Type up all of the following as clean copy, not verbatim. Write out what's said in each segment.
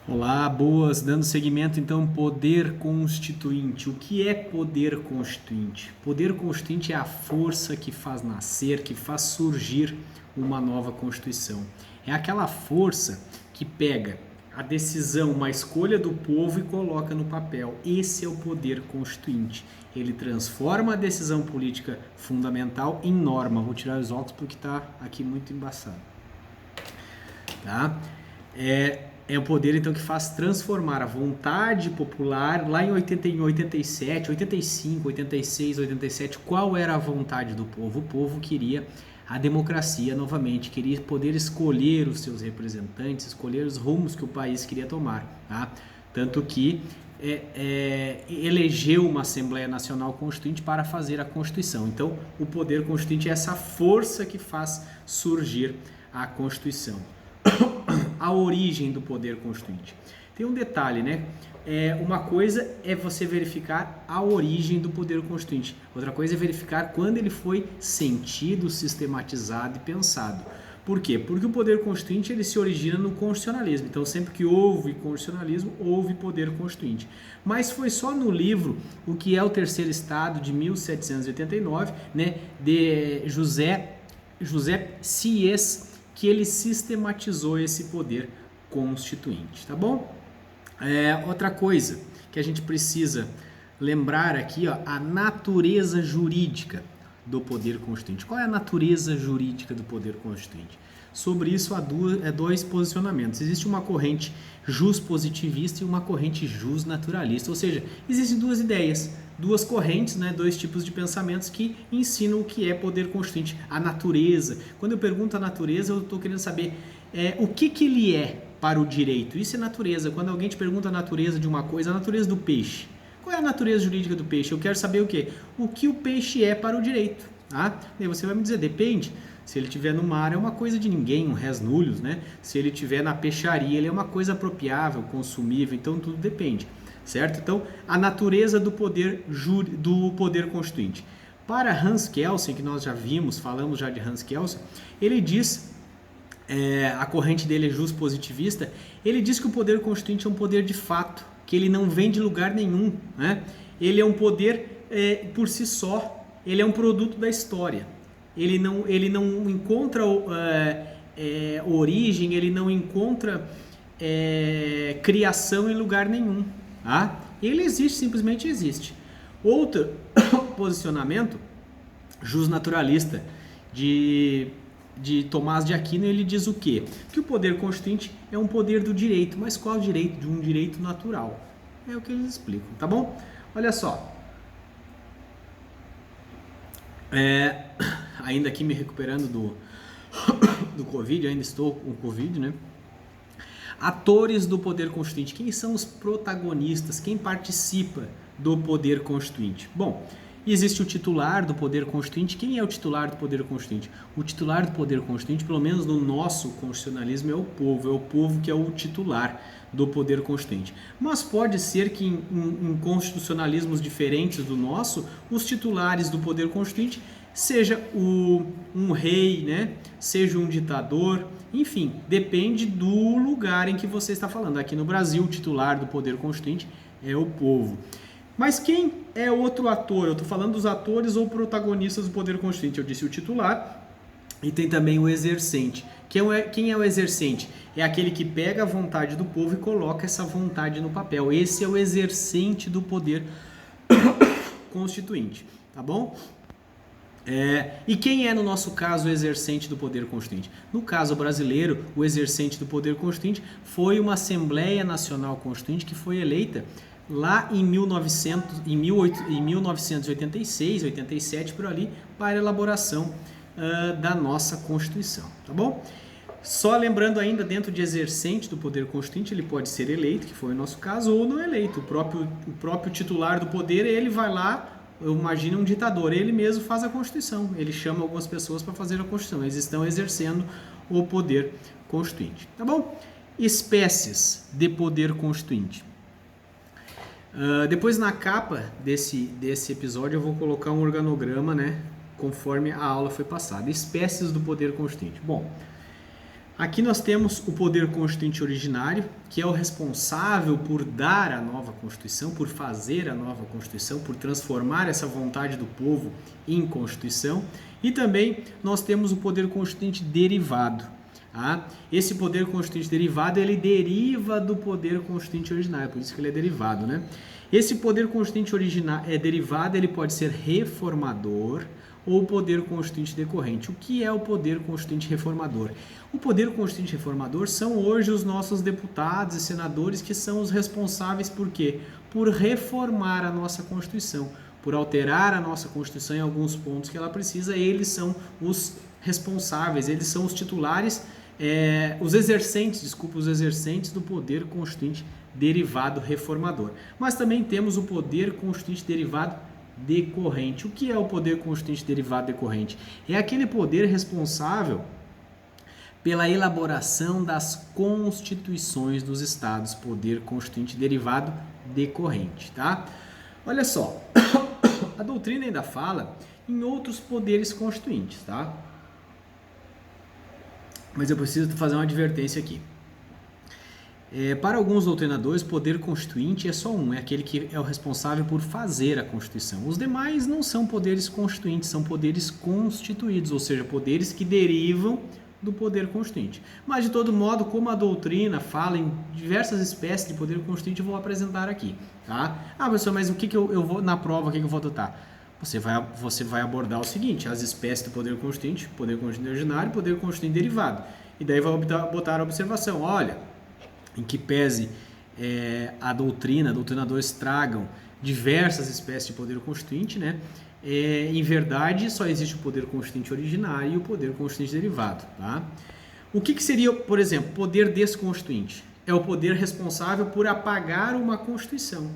Olá, boas. Dando seguimento então, poder constituinte. O que é poder constituinte? Poder constituinte é a força que faz nascer, que faz surgir uma nova Constituição. É aquela força que pega a decisão, uma escolha do povo e coloca no papel. Esse é o poder constituinte. Ele transforma a decisão política fundamental em norma. Vou tirar os óculos porque está aqui muito embaçado. Tá? É o poder então que faz transformar a vontade popular lá em 87, 85, 86, 87. Qual era a vontade do povo? O povo queria a democracia novamente, queria poder escolher os seus representantes, escolher os rumos que o país queria tomar. Tá? Tanto que elegeu uma Assembleia Nacional Constituinte para fazer a Constituição. Então, o poder constituinte é essa força que faz surgir a Constituição. A origem do poder constituinte. Tem um detalhe, né? Uma coisa é você verificar a origem do poder constituinte. Outra coisa é verificar quando ele foi sentido, sistematizado e pensado. Por quê? Porque o poder constituinte ele se origina no constitucionalismo. Então, sempre que houve constitucionalismo, houve poder constituinte. Mas foi só no livro O que é o Terceiro Estado, de 1789, né, de José Sieyès, que ele sistematizou esse poder constituinte, tá bom? Outra coisa que a gente precisa lembrar aqui, ó, a natureza jurídica do poder constituinte. Qual é a natureza jurídica do poder constituinte? Sobre isso há dois posicionamentos. Existe uma corrente juspositivista e uma corrente jusnaturalista, ou seja, existem duas ideias, duas correntes, né, dois tipos de pensamentos que ensinam o que é poder constituinte, a natureza. Quando eu pergunto a natureza, eu estou querendo saber o que ele é para o direito. Isso é natureza. Quando alguém te pergunta a natureza de uma coisa, a natureza do peixe. Qual é a natureza jurídica do peixe? Eu quero saber o quê? O que o peixe é para o direito. Tá? E você vai me dizer, depende. Se ele estiver no mar é uma coisa de ninguém, um res nullius, né? Se ele estiver na peixaria, ele é uma coisa apropriável, consumível, então tudo depende, certo? Então, a natureza do poder constituinte. Para Hans Kelsen, que nós já vimos, falamos já de Hans Kelsen, ele diz, a corrente dele é juspositivista, ele diz que o poder constituinte é um poder de fato, que ele não vem de lugar nenhum, né? Ele é um poder por si só, ele é um produto da história. Ele não encontra origem, ele não encontra criação em lugar nenhum. Tá? Ele existe, simplesmente existe. Outro posicionamento jusnaturalista de Tomás de Aquino, ele diz o quê? Que o poder constituinte é um poder do direito, mas qual direito? De um direito natural. É o que eles explicam, tá bom? Olha só. Ainda aqui me recuperando do Covid, ainda estou com Covid, né? Atores do poder constituinte, quem são os protagonistas, quem participa do poder constituinte? Bom, existe o titular do poder constituinte. Quem é o titular do poder constituinte? O titular do poder constituinte, pelo menos no nosso constitucionalismo, é o povo que é o titular do poder constituinte. Mas pode ser que em constitucionalismos diferentes do nosso, os titulares do poder constituinte seja um rei, né? Seja um ditador, enfim, depende do lugar em que você está falando. Aqui no Brasil, o titular do poder constituinte é o povo. Mas quem é outro ator? Eu estou falando dos atores ou protagonistas do poder constituinte. Eu disse o titular e tem também o exercente. Quem é o exercente? É aquele que pega a vontade do povo e coloca essa vontade no papel. Esse é o exercente do poder constituinte, tá bom? E quem é, no nosso caso, o exercente do poder constituinte? No caso brasileiro, o exercente do poder constituinte foi uma Assembleia Nacional Constituinte que foi eleita lá em 1986, 87, por ali, para a elaboração da nossa Constituição, tá bom? Só lembrando ainda, dentro de exercente do poder constituinte, ele pode ser eleito, que foi o nosso caso, ou não eleito. O próprio titular do poder, ele vai lá, eu imagino um ditador, ele mesmo faz a Constituição, ele chama algumas pessoas para fazer a Constituição, eles estão exercendo o poder constituinte, tá bom? Espécies de poder constituinte. Depois na capa desse episódio eu vou colocar um organograma, né, conforme a aula foi passada. Espécies do poder constituinte. Bom, Aqui nós temos o poder constituinte originário, que é o responsável por dar a nova Constituição, por fazer a nova Constituição, por transformar essa vontade do povo em Constituição. E também nós temos o poder constituinte derivado. Tá? Esse poder constituinte derivado, ele deriva do poder constituinte originário, por isso que ele é derivado, né? Esse poder constituinte derivado, ele pode ser reformador ou poder constituinte decorrente. O que é o poder constituinte reformador? O poder constituinte reformador são hoje os nossos deputados e senadores, que são os responsáveis por quê? Por reformar a nossa Constituição, por alterar a nossa Constituição em alguns pontos que ela precisa. Eles são os responsáveis, eles são os titulares, os exercentes do poder constituinte derivado reformador. Mas também temos o poder constituinte derivado decorrente. O que é o poder constituinte derivado decorrente? É aquele poder responsável pela elaboração das constituições dos estados, poder constituinte derivado decorrente, tá? Olha só, a doutrina ainda fala em outros poderes constituintes, tá? Mas eu preciso fazer uma advertência aqui. Para alguns doutrinadores, poder constituinte é só um, é aquele que é o responsável por fazer a Constituição. Os demais não são poderes constituintes, são poderes constituídos, ou seja, poderes que derivam do poder constituinte. Mas, de todo modo, como a doutrina fala em diversas espécies de poder constituinte, eu vou apresentar aqui. Tá? Ah, professor, mas o que eu vou, na prova, o que eu vou adotar? Você vai abordar o seguinte, as espécies do poder constituinte originário e poder constituinte derivado. E daí vai botar a observação, olha, em que pese doutrinadores tragam diversas espécies de poder constituinte, né? Em verdade, só existe o poder constituinte originário e o poder constituinte derivado. Tá? O que seria, por exemplo, poder desconstituinte? É o poder responsável por apagar uma Constituição.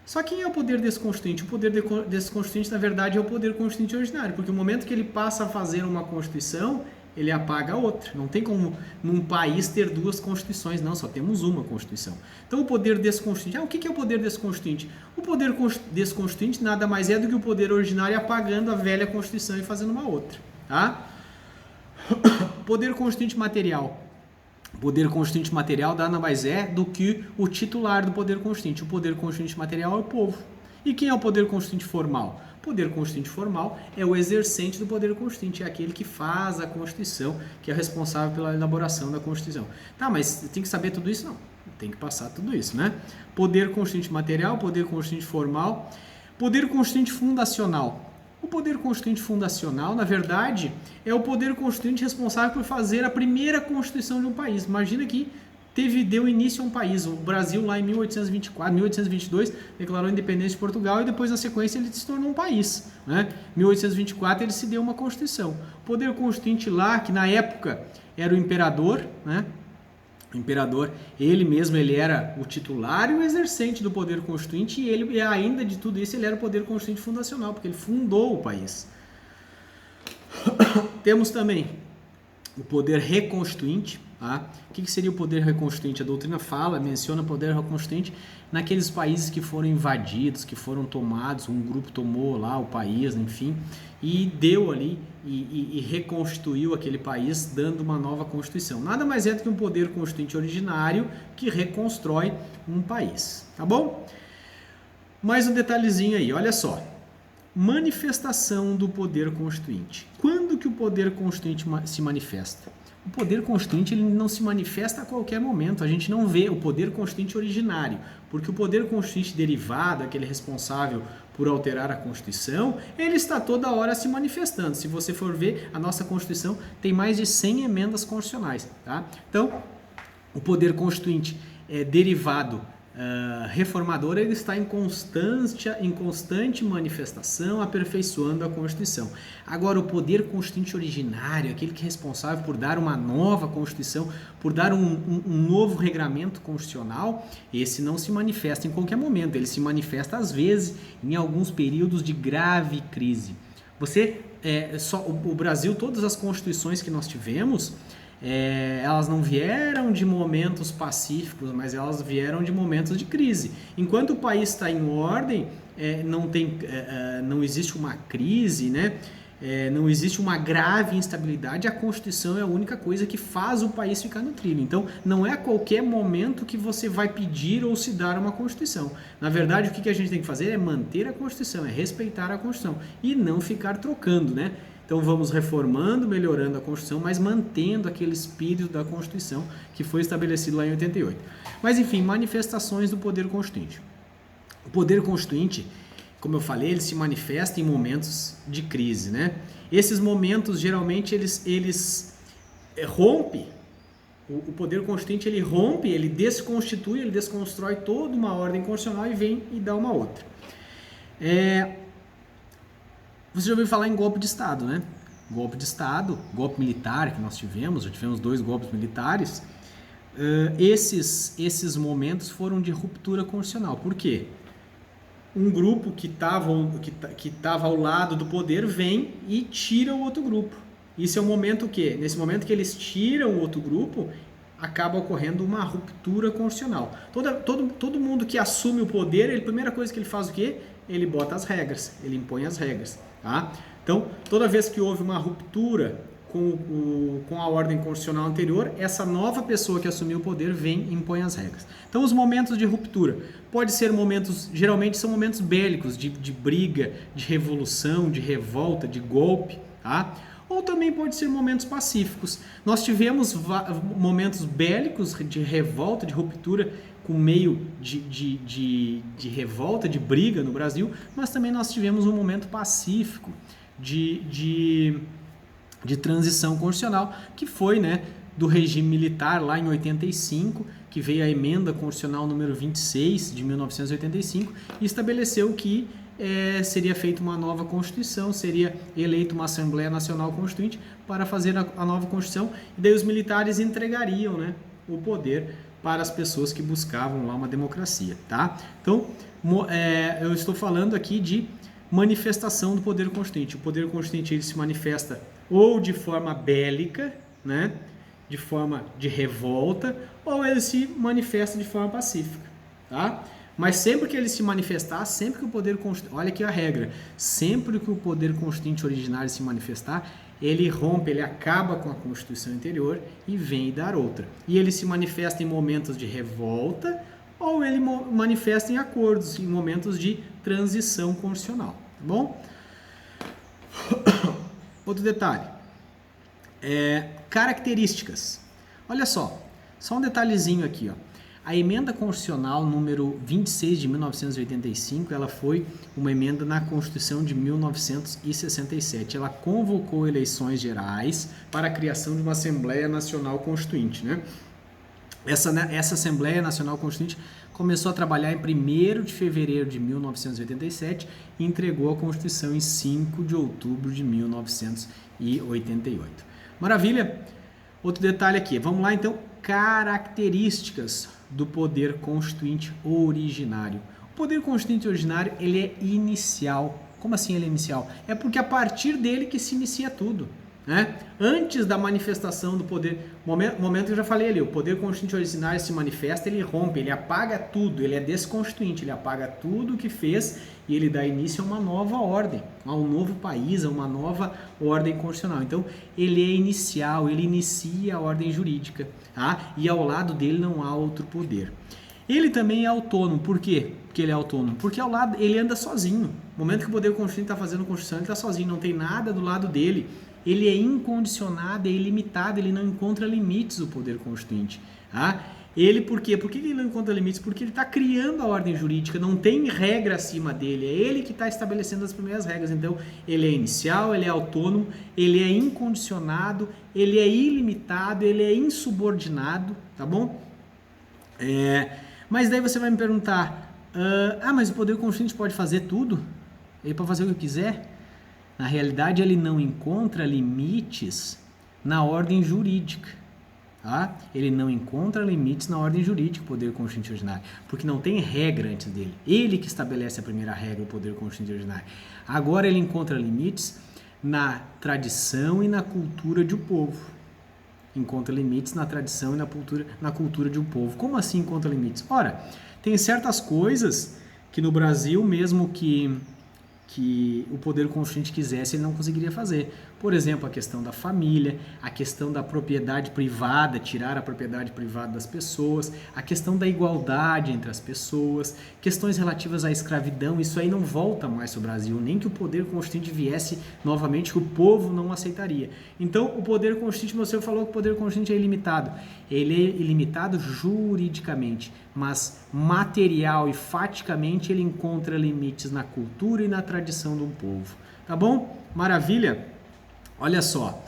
Só quem é o poder desconstituinte? O poder desconstituinte, na verdade, é o poder constituinte originário, porque no momento que ele passa a fazer uma Constituição, ele apaga a outra. Não tem como num país ter duas Constituições, não, só temos uma Constituição. Então o poder desconstituinte, o que é o poder desconstituinte? O poder desconstituinte nada mais é do que o poder originário apagando a velha Constituição e fazendo uma outra. Tá? Poder constituinte material. O poder constituinte material nada mais é do que o titular do poder constituinte. O poder constituinte material é o povo. E quem é o poder constituinte formal? O poder constituinte formal é o exercente do poder constituinte, é aquele que faz a Constituição, que é responsável pela elaboração da Constituição. Tá, mas tem que saber tudo isso? Não, tem que passar tudo isso, né? Poder constituinte material, poder constituinte formal, poder constituinte fundacional. O poder constituinte fundacional, na verdade, é o poder constituinte responsável por fazer a primeira Constituição de um país. Imagina que deu início a um país. O Brasil, lá em 1824, 1822, declarou a independência de Portugal e depois, na sequência, ele se tornou um país. Né? Em 1824, ele se deu uma Constituição. O poder constituinte lá, que na época era o imperador, né? O imperador, ele era o titular e o exercente do poder constituinte, e ainda de tudo isso, ele era o poder constituinte fundacional, porque ele fundou o país. Temos também o poder reconstituinte. Tá? O que seria o poder reconstituinte? A doutrina menciona o poder reconstituinte naqueles países que foram invadidos, que foram tomados, um grupo tomou lá o país, enfim, e deu ali e reconstituiu aquele país, dando uma nova Constituição. Nada mais é do que um poder constituinte originário que reconstrói um país. Tá bom? Mais um detalhezinho aí, olha só. Manifestação do poder constituinte. Quando que o poder constituinte se manifesta? O poder constituinte ele não se manifesta a qualquer momento, a gente não vê o poder constituinte originário, porque o poder constituinte derivado, aquele responsável por alterar a Constituição, ele está toda hora se manifestando. Se você for ver, a nossa Constituição tem mais de 100 emendas constitucionais. Tá? Então, o poder constituinte derivado reformador, ele está em constante manifestação, aperfeiçoando a Constituição. Agora, o poder constituinte originário, aquele que é responsável por dar uma nova Constituição, por dar um novo regramento constitucional, esse não se manifesta em qualquer momento, ele se manifesta às vezes em alguns períodos de grave crise. O Brasil, todas as constituições que nós tivemos, elas não vieram de momentos pacíficos, mas elas vieram de momentos de crise. Enquanto o país está em ordem, não existe uma crise, né? não existe uma grave instabilidade, a Constituição é a única coisa que faz o país ficar no trilho. Então, não é a qualquer momento que você vai pedir ou se dar uma Constituição. Na verdade, o que a gente tem que fazer é manter a Constituição, é respeitar a Constituição e não ficar trocando, né? Então, vamos reformando, melhorando a Constituição, mas mantendo aquele espírito da Constituição que foi estabelecido lá em 88. Mas, enfim, manifestações do poder constituinte. O poder constituinte, como eu falei, ele se manifesta em momentos de crise, né? Esses momentos, geralmente, eles rompem, o poder constituinte, ele rompe, ele desconstitui, ele desconstrói toda uma ordem constitucional e vem e dá uma outra. Você já ouviu falar em golpe de Estado, né? Golpe de Estado, golpe militar que nós tivemos, já tivemos 2 golpes militares. Esses momentos foram de ruptura constitucional. Por quê? Um grupo que estava ao lado do poder vem e tira o outro grupo. Isso é o momento que, nesse momento que eles tiram o outro grupo, acaba ocorrendo uma ruptura constitucional. Todo mundo que assume o poder, a primeira coisa que ele faz o quê? Ele bota as regras, ele impõe as regras. Tá? Então, toda vez que houve uma ruptura com a ordem constitucional anterior, essa nova pessoa que assumiu o poder vem e impõe as regras. Então, os momentos de ruptura, pode ser momentos, geralmente são momentos bélicos, de briga, de revolução, de revolta, de golpe, tá? Ou também pode ser momentos pacíficos. Nós tivemos momentos bélicos de revolta, de ruptura, com meio de revolta, de briga no Brasil, mas também nós tivemos um momento pacífico de transição constitucional, que foi, né, do regime militar lá em 85, que veio a emenda constitucional número 26 de 1985 e estabeleceu que seria feita uma nova Constituição, seria eleita uma Assembleia Nacional Constituinte para fazer a nova Constituição, e daí os militares entregariam, né, o poder para as pessoas que buscavam lá uma democracia, tá? Então, eu estou falando aqui de manifestação do poder constituinte. O poder constituinte, ele se manifesta ou de forma bélica, né, de forma de revolta, ou ele se manifesta de forma pacífica, tá? Mas sempre que ele se manifestar, sempre que o poder constituinte, olha aqui a regra, sempre que o poder constituinte originário se manifestar, ele rompe, ele acaba com a Constituição anterior e vem dar outra. E ele se manifesta em momentos de revolta ou ele manifesta em acordos, em momentos de transição constitucional, tá bom? Outro detalhe, características. Olha só um detalhezinho aqui, ó. A emenda constitucional número 26 de 1985, ela foi uma emenda na Constituição de 1967. Ela convocou eleições gerais para a criação de uma Assembleia Nacional Constituinte, né? Essa Assembleia Nacional Constituinte começou a trabalhar em 1º de fevereiro de 1987 e entregou a Constituição em 5 de outubro de 1988. Maravilha? Outro detalhe aqui. Vamos lá, então. Características do poder constituinte originário. O poder constituinte originário, ele é inicial. Como assim ele é inicial? É porque a partir dele que se inicia tudo, né? Antes da manifestação do poder, momento que eu já falei ali, o poder constituinte originário se manifesta, ele rompe, ele apaga tudo, ele é desconstituinte, ele apaga tudo o que fez e ele dá início a uma nova ordem, a um novo país, a uma nova ordem constitucional. Então, ele é inicial, ele inicia a ordem jurídica, tá? E ao lado dele não há outro poder. Ele também é autônomo. Por quê? Porque ele é autônomo. Porque ao lado ele anda sozinho. No momento que o poder constituinte está fazendo a Constituição, ele está sozinho, não tem nada do lado dele. Ele é incondicionado, é ilimitado, ele não encontra limites, o poder constituinte. Tá? Ele, por quê? Por que ele não encontra limites? Porque ele está criando a ordem jurídica, não tem regra acima dele, é ele que está estabelecendo as primeiras regras. Então, ele é inicial, ele é autônomo, ele é incondicionado, ele é ilimitado, ele é insubordinado, tá bom? Mas daí você vai me perguntar, mas o poder constituinte pode fazer tudo? Ele pode fazer o que quiser? Na realidade, ele não encontra limites na ordem jurídica. Tá? Ele não encontra limites na ordem jurídica, o poder constituinte originário, porque não tem regra antes dele. Ele que estabelece a primeira regra, o poder constituinte originário. Agora ele encontra limites na tradição e na cultura de um povo. Encontra limites na tradição e na cultura de um povo. Como assim encontra limites? Ora, tem certas coisas que no Brasil, mesmo que que o poder constituinte quisesse, ele não conseguiria fazer. Por exemplo, a questão da família, a questão da propriedade privada, tirar a propriedade privada das pessoas, a questão da igualdade entre as pessoas, questões relativas à escravidão, isso aí não volta mais para o Brasil, nem que o poder constituinte viesse novamente, que o povo não aceitaria. Então, o poder constituinte, você falou que o poder constituinte é ilimitado. Ele é ilimitado juridicamente, mas material e faticamente ele encontra limites na cultura e na tradição de um povo. Tá bom? Maravilha? Olha só.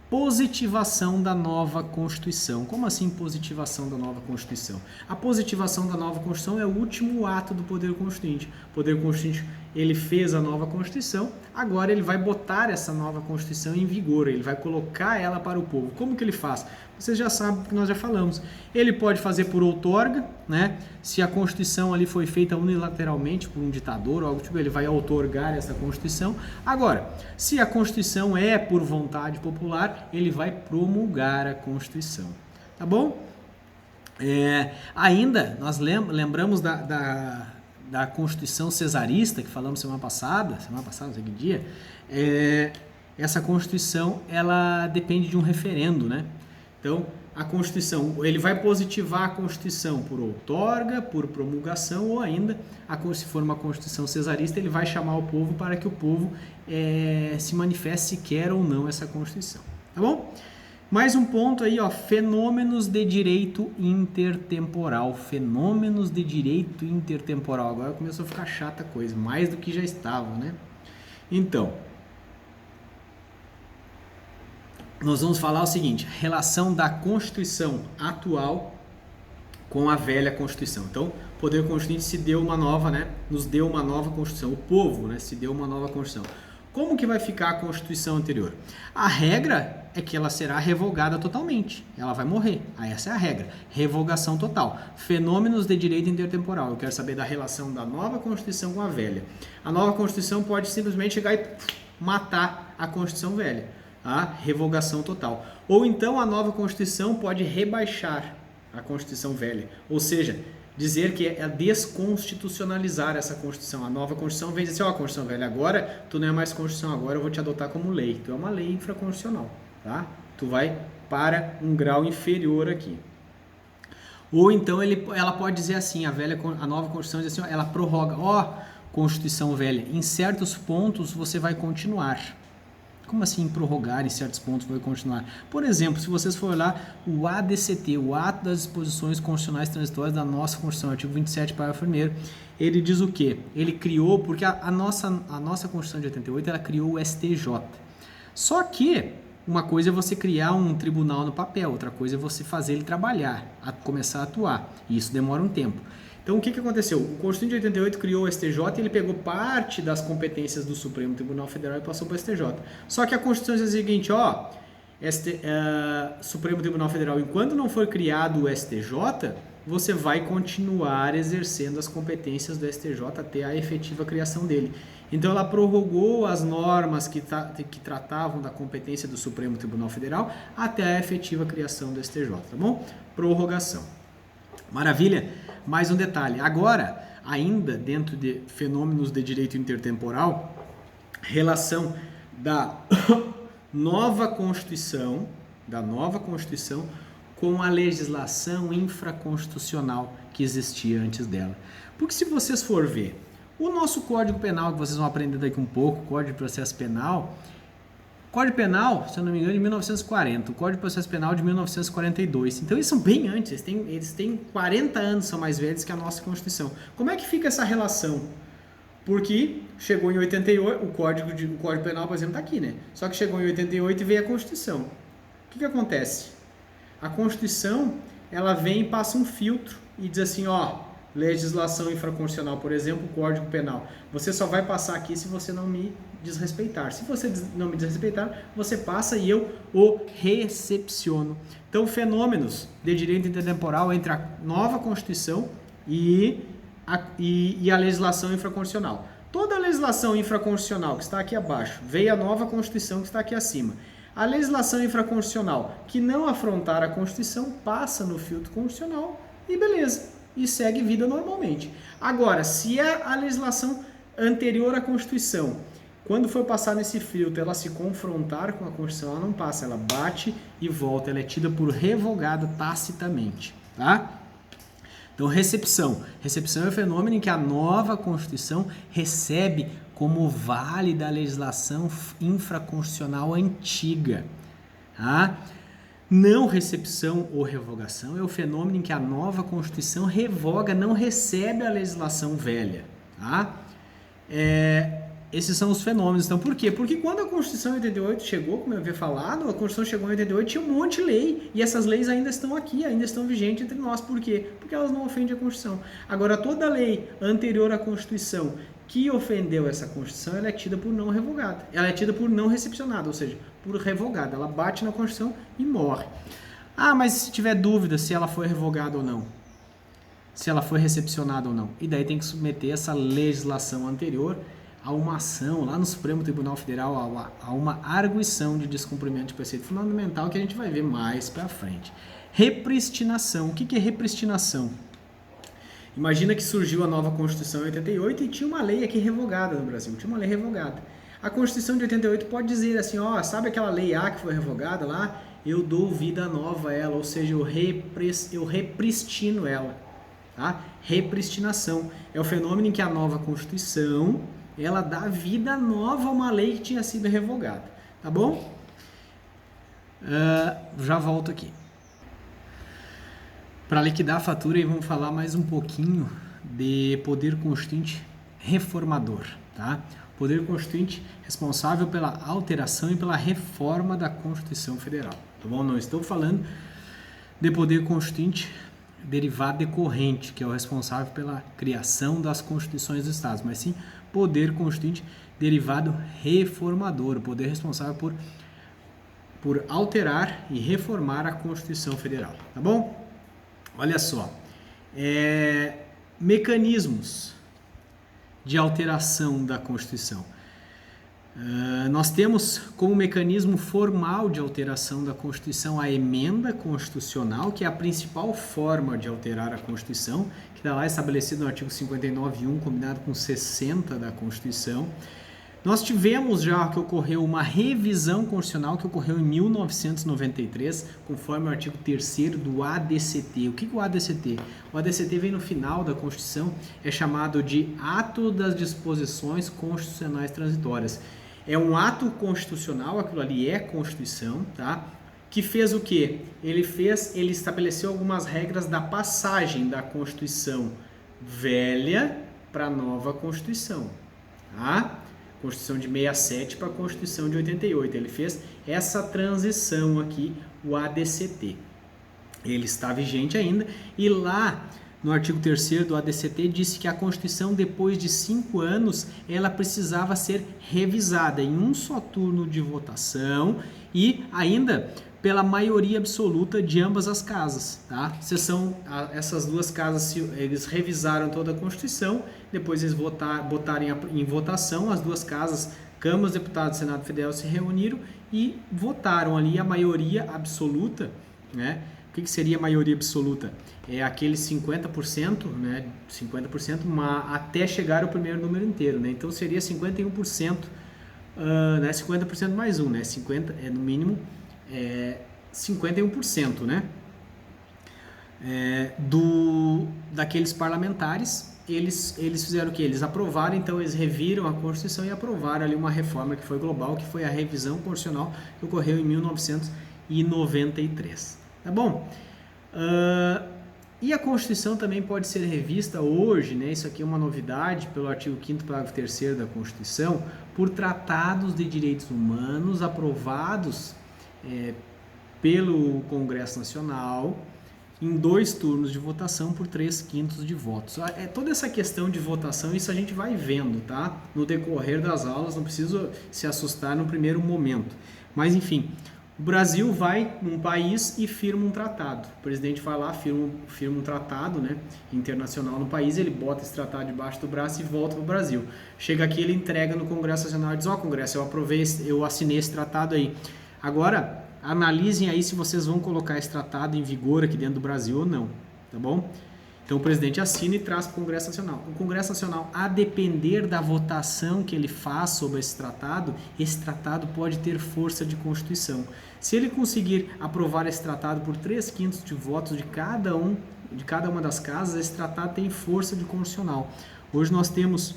Positivação da nova Constituição. Como assim positivação da nova Constituição? A positivação da nova Constituição é o último ato do poder constituinte. O poder constituinte, ele fez a nova Constituição, agora ele vai botar essa nova Constituição em vigor, ele vai colocar ela para o povo. Como que ele faz? Vocês já sabem que nós já falamos. Ele pode fazer por outorga, né? Se a Constituição ali foi feita unilateralmente por um ditador ou algo tipo, ele vai outorgar essa Constituição. Agora, se a Constituição é por vontade popular, ele vai promulgar a Constituição. Tá bom? Ainda, nós lembramos da Constituição cesarista, que falamos semana passada, não sei que dia. Essa Constituição, ela depende de um referendo, né? Então, a Constituição, ele vai positivar a Constituição por outorga, por promulgação, ou ainda, se for uma Constituição cesarista, ele vai chamar o povo para que o povo se manifeste se quer ou não essa Constituição. Tá bom? Mais um ponto aí, ó, fenômenos de direito intertemporal. Fenômenos de direito intertemporal. Agora começou a ficar chata a coisa, mais do que já estava, né? Então, nós vamos falar o seguinte, relação da Constituição atual com a velha Constituição. Então, o Poder Constituinte se deu uma nova, né? Nos deu uma nova Constituição. O povo, né, se deu uma nova Constituição. Como que vai ficar a Constituição anterior? A regra é que ela será revogada totalmente. Ela vai morrer. Essa é a regra. Revogação total. Fenômenos de direito intertemporal. Eu quero saber da relação da nova Constituição com a velha. A nova Constituição pode simplesmente chegar e matar a Constituição velha. A revogação total. Ou então a nova Constituição pode rebaixar a Constituição velha. Ou seja, dizer que é desconstitucionalizar essa Constituição. A nova Constituição vem dizer assim, Constituição velha, agora tu não é mais Constituição, agora eu vou te adotar como lei. Tu é uma lei infraconstitucional, tá? Tu vai para um grau inferior aqui. Ou então ela pode dizer assim, a nova Constituição diz assim, ela prorroga, Constituição velha, em certos pontos você vai continuar. Como assim prorrogar em certos pontos vai continuar? Por exemplo, se vocês for olhar o ADCT, o Ato das Disposições Constitucionais Transitórias da nossa Constituição, artigo 27, parágrafo 1º, ele diz o quê? Ele criou, porque a nossa Constituição de 88, ela criou o STJ. Só que uma coisa é você criar um tribunal no papel, outra coisa é você fazer ele trabalhar, começar a atuar. E isso demora um tempo. Então, o que aconteceu? O Constituinte de 88 criou o STJ e ele pegou parte das competências do Supremo Tribunal Federal e passou para o STJ. Só que a Constituição diz o seguinte, Supremo Tribunal Federal, enquanto não for criado o STJ, você vai continuar exercendo as competências do STJ até a efetiva criação dele. Então, ela prorrogou as normas que tratavam da competência do Supremo Tribunal Federal até a efetiva criação do STJ, tá bom? Prorrogação. Maravilha? Mais um detalhe. Agora, ainda dentro de fenômenos de direito intertemporal, relação da nova Constituição com a legislação infraconstitucional que existia antes dela. Porque se vocês for ver, o nosso Código Penal, que vocês vão aprender daqui um pouco, Código de Processo Penal, Código Penal, se eu não me engano, de 1940, o Código de Processo Penal de 1942. Então, eles são bem antes, eles têm 40 anos, são mais velhos que a nossa Constituição. Como é que fica essa relação? Porque chegou em 88, o Código Penal, por exemplo, está aqui, né? Só que chegou em 88 e veio a Constituição. O que acontece? A Constituição, ela vem e passa um filtro e diz assim, legislação infraconstitucional, por exemplo, Código Penal. Você só vai passar aqui se você não me desrespeitar. Se você não me desrespeitar, você passa e eu o recepciono. Então, fenômenos de direito intertemporal entre a nova Constituição e a legislação infraconstitucional. Toda a legislação infraconstitucional que está aqui abaixo, veio a nova Constituição que está aqui acima. A legislação infraconstitucional que não afrontar a Constituição passa no filtro constitucional e beleza. e segue vida normalmente. Agora, se é a legislação anterior à Constituição, quando for passar nesse filtro, ela se confrontar com a Constituição, ela não passa, ela bate e volta, ela é tida por revogada tacitamente, tá? Então, recepção. Recepção é o fenômeno em que a nova Constituição recebe como válida a legislação infraconstitucional antiga. Tá? Não recepção ou revogação é o fenômeno em que a nova Constituição revoga, não recebe a legislação velha. Tá? Esses são os fenômenos. Então, por quê? Porque quando a Constituição em 88 chegou, como eu havia falado, a Constituição chegou em 88, tinha um monte de lei, e essas leis ainda estão aqui, ainda estão vigentes entre nós. Por quê? Porque elas não ofendem a Constituição. Agora, toda lei anterior à Constituição que ofendeu essa Constituição, ela é tida por não revogada. Ela é tida por não recepcionada, ou seja, por revogada. Ela bate na Constituição e morre. Ah, mas se tiver dúvida se ela foi revogada ou não, se ela foi recepcionada ou não, e daí tem que submeter essa legislação anterior a uma ação lá no Supremo Tribunal Federal, a uma arguição de descumprimento de preceito fundamental que a gente vai ver mais para frente. Repristinação. O que é repristinação? Imagina que surgiu a nova Constituição em 88 e tinha uma lei aqui revogada no Brasil, tinha uma lei revogada. A Constituição de 88 pode dizer assim, ó, sabe aquela lei A que foi revogada lá? Eu dou vida nova a ela, ou seja, eu repristino ela. Tá? Repristinação é o fenômeno em que a nova Constituição ela dá vida nova a uma lei que tinha sido revogada, tá bom? Já volto aqui. Para liquidar a fatura, aí vamos falar mais um pouquinho de poder constituinte reformador, tá? Poder constituinte responsável pela alteração e pela reforma da Constituição Federal, tá bom? Não estou falando de poder constituinte derivado decorrente, que é o responsável pela criação das constituições dos estados, mas sim poder constituinte derivado reformador, o poder responsável por alterar e reformar a Constituição Federal, tá bom? Olha só, mecanismos de alteração da Constituição. Nós temos como mecanismo formal de alteração da Constituição a emenda constitucional, que é a principal forma de alterar a Constituição, que está lá estabelecido no artigo 59.1, combinado com 60 da Constituição. Nós tivemos já que ocorreu uma revisão constitucional que ocorreu em 1993, conforme o artigo 3º do ADCT. O que é o ADCT? O ADCT vem no final da Constituição, é chamado de Ato das Disposições Constitucionais Transitórias. É um ato constitucional, aquilo ali é Constituição, tá? Que fez o quê? Ele estabeleceu algumas regras da passagem da Constituição velha para a nova Constituição, tá? Constituição de 67 para a Constituição de 88. Ele fez essa transição aqui, o ADCT. Ele está vigente ainda e lá no artigo 3º do ADCT disse que a Constituição, depois de 5 anos, ela precisava ser revisada em um só turno de votação e ainda pela maioria absoluta de ambas as casas, tá? Essas duas casas, eles revisaram toda a Constituição, depois eles botarem em votação, as duas casas, Câmara dos Deputados e Senado Federal se reuniram e votaram ali a maioria absoluta, né? O que seria a maioria absoluta? É aqueles 50%, né? 50%, até chegar ao primeiro número inteiro, né? Então seria 51%, né? 50% mais 1, né? 50 é no mínimo 51%, né? Daqueles parlamentares, eles fizeram o quê? Eles aprovaram, então eles reviram a Constituição e aprovaram ali uma reforma que foi global, que foi a revisão constitucional que ocorreu em 1993. Tá bom? E a Constituição também pode ser revista hoje, né? Isso aqui é uma novidade, pelo artigo 5º, parágrafo 3º da Constituição, por tratados de direitos humanos aprovados pelo Congresso Nacional em 2 turnos de votação por 3/5 de votos. Toda essa questão de votação, isso a gente vai vendo, tá? No decorrer das aulas, não preciso se assustar no primeiro momento. Mas, enfim, o Brasil vai num país e firma um tratado. O presidente vai lá, firma um tratado, né, internacional no país, ele bota esse tratado debaixo do braço e volta para o Brasil. Chega aqui, ele entrega no Congresso Nacional e diz, Congresso, eu assinei esse tratado aí. Agora, analisem aí se vocês vão colocar esse tratado em vigor aqui dentro do Brasil ou não, tá bom? Então o presidente assina e traz para o Congresso Nacional. O Congresso Nacional, a depender da votação que ele faz sobre esse tratado pode ter força de Constituição. Se ele conseguir aprovar esse tratado por 3/5 de votos de cada uma das casas, esse tratado tem força de constitucional. Hoje nós temos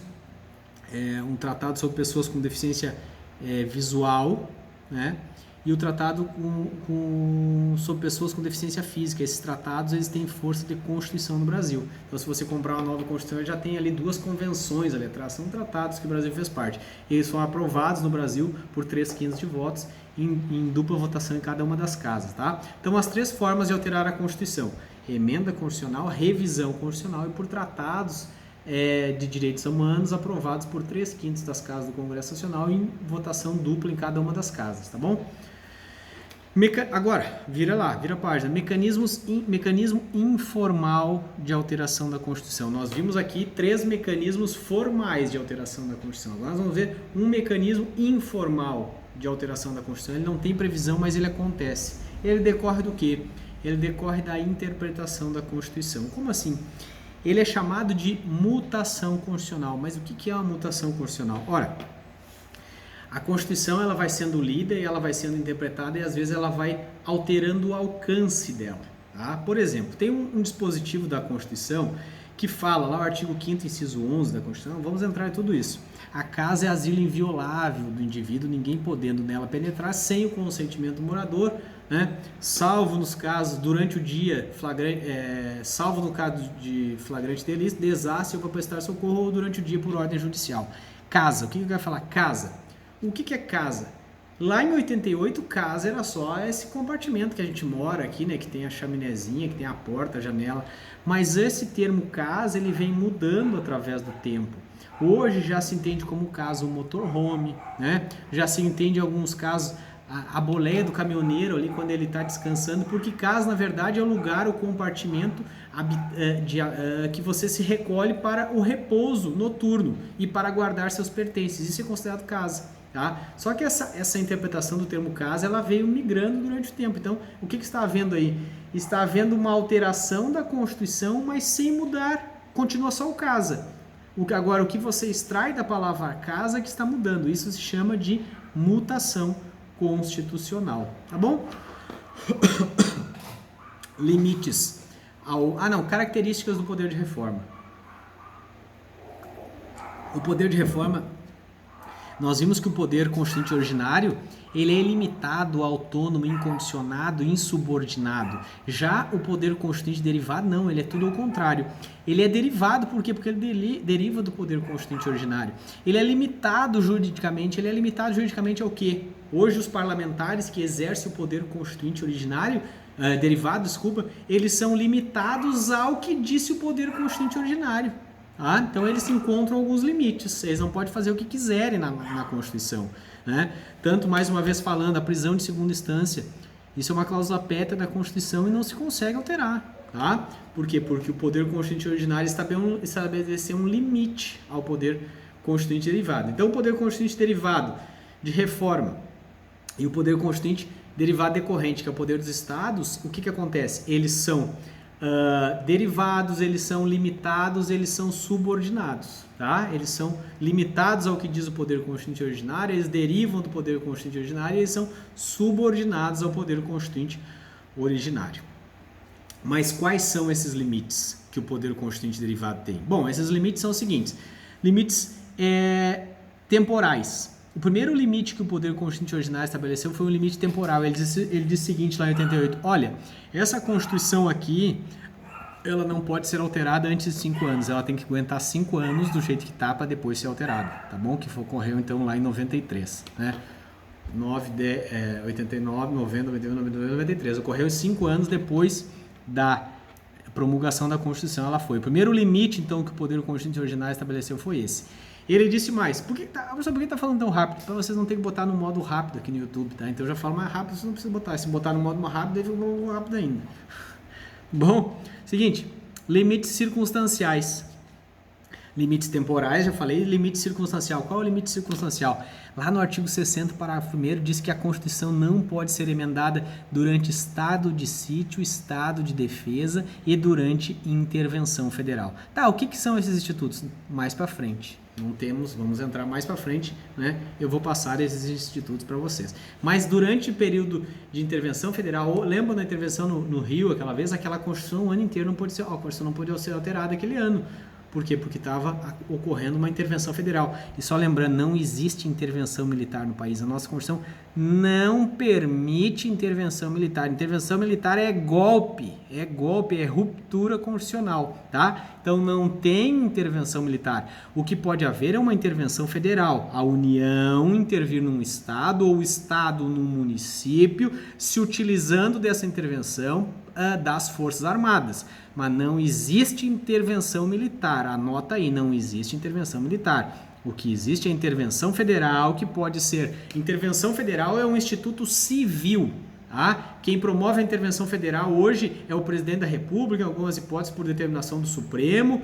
um tratado sobre pessoas com deficiência visual, né? E o tratado sobre pessoas com deficiência física. Esses tratados eles têm força de Constituição no Brasil. Então, se você comprar uma nova Constituição, já tem ali 2 convenções ali atrás. São tratados que o Brasil fez parte. Eles foram aprovados no Brasil por 3/5 de votos em dupla votação em cada uma das casas. Tá? Então, as 3 formas de alterar a Constituição: emenda constitucional, revisão constitucional e por tratados de direitos humanos aprovados por 3/5 das casas do Congresso Nacional em votação dupla em cada uma das casas. Tá bom? Agora, vira a página. Mecanismo informal de alteração da Constituição. Nós vimos aqui 3 mecanismos formais de alteração da Constituição. Agora nós vamos ver um mecanismo informal de alteração da Constituição. Ele não tem previsão, mas ele acontece. Ele decorre do quê? Ele decorre da interpretação da Constituição. Como assim? Ele é chamado de mutação constitucional. Mas o que é uma mutação constitucional? Ora, a Constituição ela vai sendo lida e ela vai sendo interpretada e às vezes ela vai alterando o alcance dela. Tá? Por exemplo, tem um dispositivo da Constituição que fala, lá o artigo 5º, inciso 11 da Constituição, vamos entrar em tudo isso. A casa é asilo inviolável do indivíduo, ninguém podendo nela penetrar sem o consentimento do morador, né? Salvo nos casos durante o dia, salvo no caso de flagrante delito, desastre ou para prestar socorro ou durante o dia por ordem judicial. Casa, o que eu quero falar? Casa. O que é casa? Lá em 88, casa era só esse compartimento que a gente mora aqui, né? Que tem a chaminézinha, que tem a porta, a janela. Mas esse termo casa, ele vem mudando através do tempo. Hoje já se entende como casa o motorhome, né? Já se entende em alguns casos a boleia do caminhoneiro ali quando ele está descansando, porque casa, na verdade, é o lugar, o compartimento que você se recolhe para o repouso noturno e para guardar seus pertences. Isso é considerado casa. Tá? Só que essa interpretação do termo casa ela veio migrando durante o tempo. Então, o que está havendo aí? Está havendo uma alteração da Constituição, mas sem mudar, continua só o casa. Agora, o que você extrai da palavra casa que está mudando. Isso se chama de mutação constitucional. Tá bom? Limites. Características do poder de reforma. O poder de reforma, nós vimos que o poder constituinte originário, ele é ilimitado, autônomo, incondicionado, insubordinado. Já o poder constituinte derivado, não, ele é tudo ao contrário. Ele é derivado, por quê? Porque ele deriva do poder constituinte originário. Ele é limitado juridicamente ao quê? Hoje os parlamentares que exercem o poder constituinte originário, derivado, eles são limitados ao que disse o poder constituinte originário. Então eles encontram alguns limites, eles não podem fazer o que quiserem na Constituição, né? Tanto, mais uma vez falando, a prisão de segunda instância, isso é uma cláusula pétrea da Constituição e não se consegue alterar. Tá? Por quê? Porque o poder constituinte originário estabeleceu um limite ao poder constituinte derivado. Então o poder constituinte derivado de reforma e o poder constituinte derivado decorrente, que é o poder dos estados, o que acontece? Eles são derivados, eles são limitados, eles são subordinados, tá? Eles são limitados ao que diz o poder constituinte originário, eles derivam do poder constituinte originário e eles são subordinados ao poder constituinte originário. Mas quais são esses limites que o poder constituinte derivado tem? Bom, esses limites são os seguintes: limites temporais. O primeiro limite que o poder constituinte originário estabeleceu foi um limite temporal. Ele disse o seguinte lá em 88, olha, essa Constituição aqui, ela não pode ser alterada antes de 5 anos, ela tem que aguentar 5 anos do jeito que está para depois ser alterada, tá bom? Que ocorreu então lá em 93, né? 89, 90, 91, 92, 93. Ocorreu 5 anos depois da promulgação da Constituição, ela foi. O primeiro limite então que o poder constituinte originário estabeleceu foi esse. Ele disse mais, por que está falando tão rápido? Para vocês não terem que botar no modo rápido aqui no YouTube, tá? Então eu já falo mais rápido, vocês não precisam botar. Se botar no modo mais rápido, ele fica mais rápido ainda. Bom, seguinte, limites circunstanciais. Limites temporais, já falei. Limite circunstancial. Qual é o limite circunstancial? Lá no artigo 60, parágrafo 1º, diz que a Constituição não pode ser emendada durante estado de sítio, estado de defesa e durante intervenção federal. Tá, o que são esses institutos? Mais para frente. Não temos, vamos entrar mais para frente, né? Eu vou passar esses institutos para vocês. Mas durante o período de intervenção federal, lembra da intervenção no Rio, aquela vez, aquela Constituição o ano inteiro não pode ser, a Constituição não podia ser alterada aquele ano. Por quê? Porque estava ocorrendo uma intervenção federal. E só lembrando, não existe intervenção militar no país. A nossa Constituição não permite intervenção militar. Intervenção militar é golpe, é ruptura constitucional, tá? Então não tem intervenção militar. O que pode haver é uma intervenção federal. A União intervir num estado ou o estado num município, se utilizando dessa intervenção das Forças Armadas. Mas não existe intervenção militar. Anota aí, não existe intervenção militar. O que existe é intervenção federal, que pode ser... Intervenção federal é um instituto civil. Tá? Quem promove a intervenção federal hoje é o presidente da República, em algumas hipóteses por determinação do Supremo,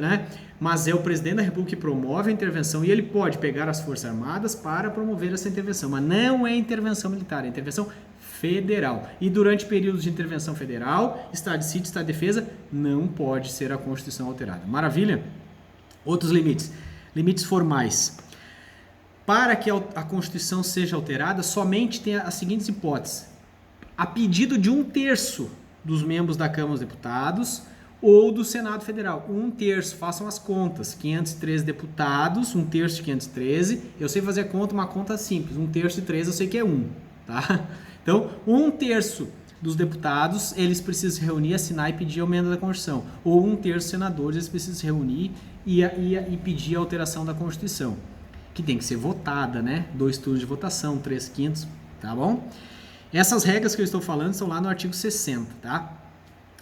né? Mas é o presidente da República que promove a intervenção e ele pode pegar as Forças Armadas para promover essa intervenção. Mas não é intervenção militar, é intervenção federal. E durante períodos de intervenção federal, estado de sítio, estado de defesa, não pode ser a Constituição alterada. Maravilha? Outros limites. Limites formais. Para que a Constituição seja alterada, somente tem as seguintes hipóteses. A pedido de 1/3 dos membros da Câmara dos Deputados ou do Senado Federal. 1/3, façam as contas. 513 deputados, 1/3 de 513. Eu sei fazer conta, uma conta simples. 1/3 de 3 eu sei que é 1. Tá? Então, 1/3 dos deputados, eles precisam se reunir, assinar e pedir a emenda da Constituição. Ou 1/3 dos senadores, eles precisam se reunir e pedir a alteração da Constituição. Que tem que ser votada, né? 2 turnos de votação, 3/5, tá bom? Essas regras que eu estou falando estão lá no artigo 60, tá?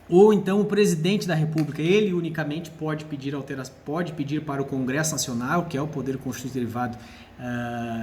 Ou então o presidente da República, ele unicamente pode pedir para o Congresso Nacional, que é o poder constitucional derivado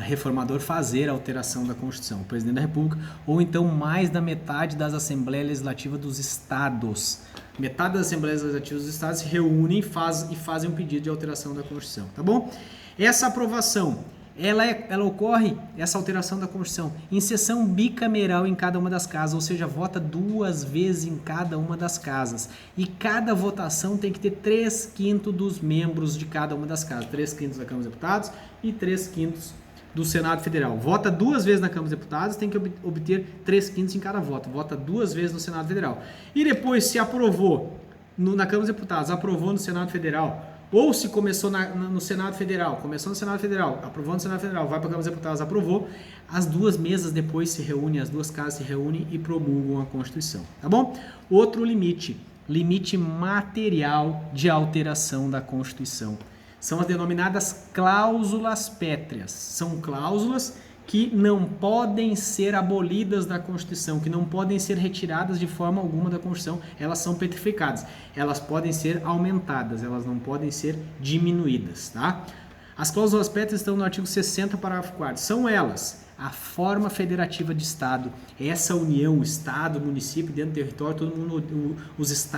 reformador, fazer a alteração da Constituição, o presidente da República, ou então mais da metade das Assembleias Legislativas dos Estados. Metade das Assembleias Legislativas dos Estados se reúnem e fazem um pedido de alteração da Constituição, tá bom? Essa aprovação, ela ocorre, essa alteração da Constituição, em sessão bicameral em cada uma das casas, ou seja, vota 2 vezes em cada uma das casas. E cada votação tem que ter 3/5 dos membros de cada uma das casas. 3/5 da Câmara dos Deputados e 3/5 do Senado Federal. Vota 2 vezes na Câmara dos Deputados, tem que obter 3/5 em cada voto. Vota 2 vezes no Senado Federal. E depois, se aprovou na Câmara dos Deputados, aprovou no Senado Federal, ou se começou no Senado Federal, começou no Senado Federal, aprovou no Senado Federal, vai para a Câmara dos Deputados, aprovou, as 2 mesas depois se reúnem, as 2 casas se reúnem e promulgam a Constituição, tá bom? Outro limite, limite material de alteração da Constituição. São as denominadas cláusulas pétreas. São cláusulas que não podem ser abolidas da Constituição, que não podem ser retiradas de forma alguma da Constituição, elas são petrificadas. Elas podem ser aumentadas, elas não podem ser diminuídas, tá? As cláusulas pétreas estão no artigo 60, parágrafo 4º. São elas: a forma federativa de Estado, essa união, Estado, município, dentro do território, todo mundo, os Estados